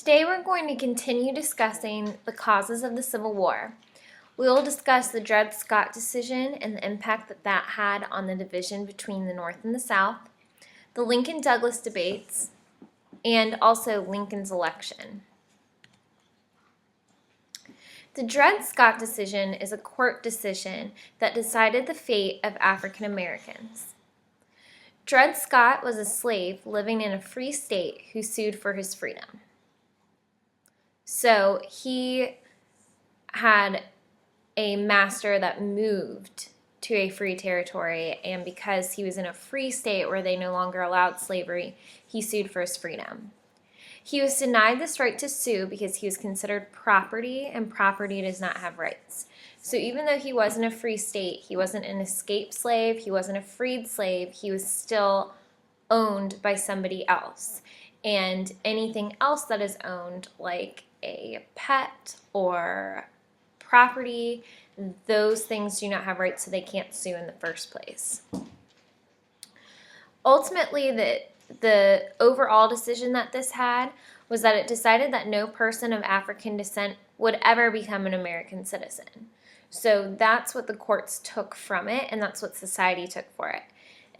Today we're going to continue discussing the causes of the Civil War. We will discuss the Dred-Scott Decision and the impact that that had on the division between the North and the South, the Lincoln-Douglas debates, and also Lincoln's election. The Dred-Scott Decision is a court decision that decided the fate of African Americans. Dred-Scott was a slave living in a free state who sued for his freedom. So he had a master that moved to a free territory, and because he was in a free state where they no longer allowed slavery, he sued for his freedom. He was denied this right to sue because he was considered property, and property does not have rights. So even though he wasn't a free state, he wasn't an escaped slave, he wasn't a freed slave, he was still owned by somebody else. And anything else that is owned, like a pet or property, those things do not have rights, so they can't sue in the first place. Ultimately, the overall decision that this had was that it decided that no person of African descent would ever become an American citizen. So that's what the courts took from it, and that's what society took for it.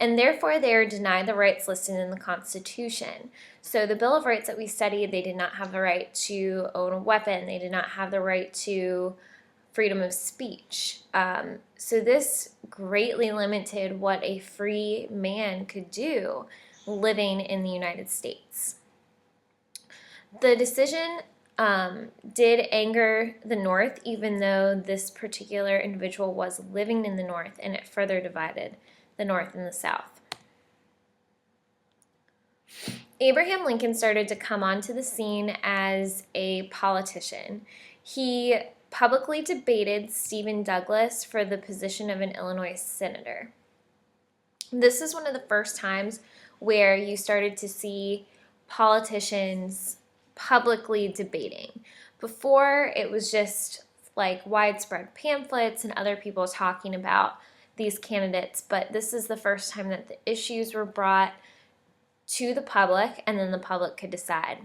And therefore, they are denied the rights listed in the Constitution. So the Bill of Rights that we studied, they did not have the right to own a weapon. They did not have the right to freedom of speech. So this greatly limited what a free man could do living in the United States. The decision did anger the North, even though this particular individual was living in the North, and it further divided the North and the South. Abraham Lincoln started to come onto the scene as a politician. He publicly debated Stephen Douglas for the position of an Illinois senator. This is one of the first times where you started to see politicians publicly debating. Before, it was just like widespread pamphlets and other people talking about these candidates, but this is the first time that the issues were brought to the public, and then the public could decide.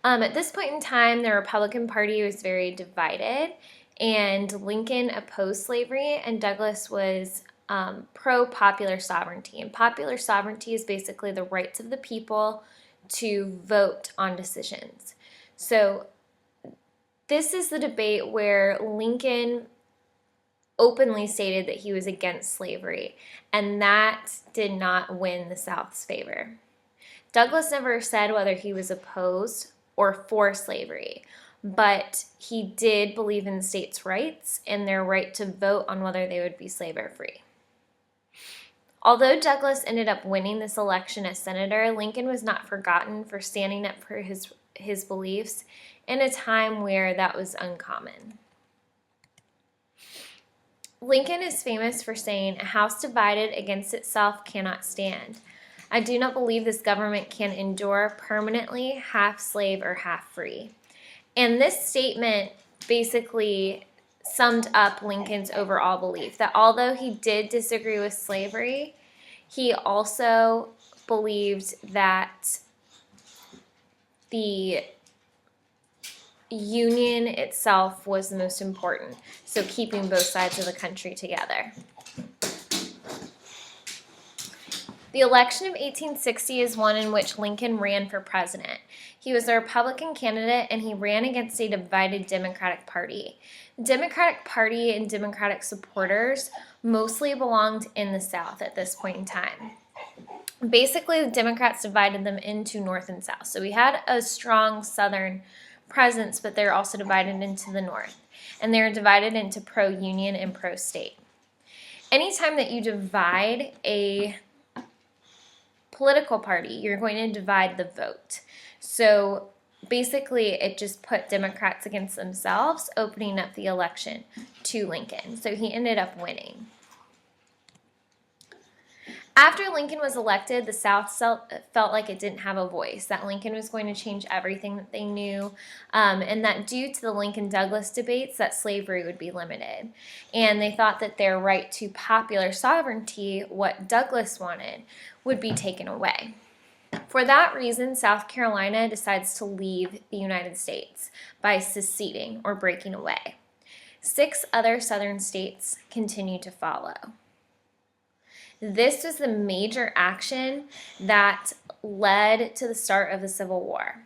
At this point in time, the Republican Party was very divided, and Lincoln opposed slavery, and Douglas was pro-popular sovereignty. And popular sovereignty is basically the rights of the people to vote on decisions. So this is the debate where Lincoln openly stated that he was against slavery, and that did not win the South's favor. Douglas never said whether he was opposed or for slavery, but he did believe in states' rights and their right to vote on whether they would be slave or free. Although Douglas ended up winning this election as senator, Lincoln was not forgotten for standing up for his beliefs in a time where that was uncommon. Lincoln is famous for saying, "A house divided against itself cannot stand. I do not believe this government can endure permanently half slave or half free." And this statement basically summed up Lincoln's overall belief that although he did disagree with slavery, he also believed that the Union itself was the most important, so keeping both sides of the country together. The election of 1860 is one in which Lincoln ran for president. He was a Republican candidate, and he ran against a divided Democratic Party. The Democratic Party and Democratic supporters mostly belonged in the South at this point in time. Basically, the Democrats divided them into North and South. So we had a strong Southern presence, but they're also divided into the North. And they're divided into pro-union and pro-state. Anytime that you divide a political party, you're going to divide the vote. So basically, it just put Democrats against themselves, opening up the election to Lincoln. So he ended up winning. After Lincoln was elected, the South felt like it didn't have a voice, that Lincoln was going to change everything that they knew, and that due to the Lincoln-Douglas debates, that slavery would be limited. And they thought that their right to popular sovereignty, what Douglas wanted, would be taken away. For that reason, South Carolina decides to leave the United States by seceding or breaking away. 6 other southern states continue to follow. This was the major action that led to the start of the Civil War.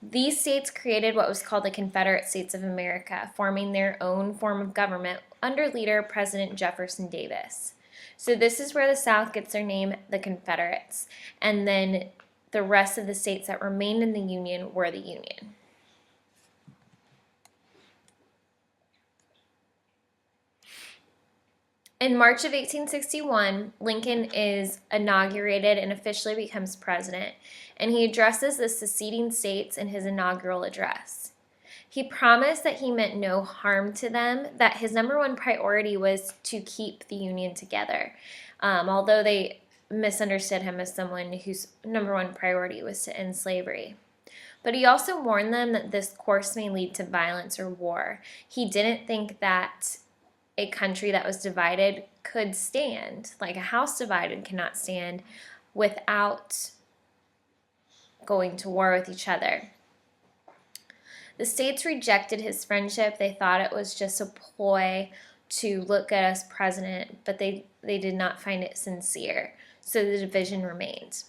These states created what was called the Confederate States of America, forming their own form of government under leader President Jefferson Davis. So this is where the South gets their name, the Confederates, and then the rest of the states that remained in the Union were the Union. In March of 1861, Lincoln is inaugurated and officially becomes president, and he addresses the seceding states in his inaugural address. He promised that he meant no harm to them, that his number one priority was to keep the Union together, although they misunderstood him as someone whose number one priority was to end slavery. But he also warned them that this course may lead to violence or war. He didn't think that a country that was divided could stand, like a house divided cannot stand, without going to war with each other. The states rejected his friendship. They thought it was just a ploy to look good as president, but they did not find it sincere. So the division remained.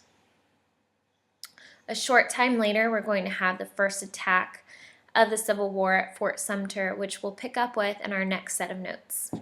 A short time later, we're going to have the first attack of the Civil War at Fort Sumter, which we'll pick up with in our next set of notes.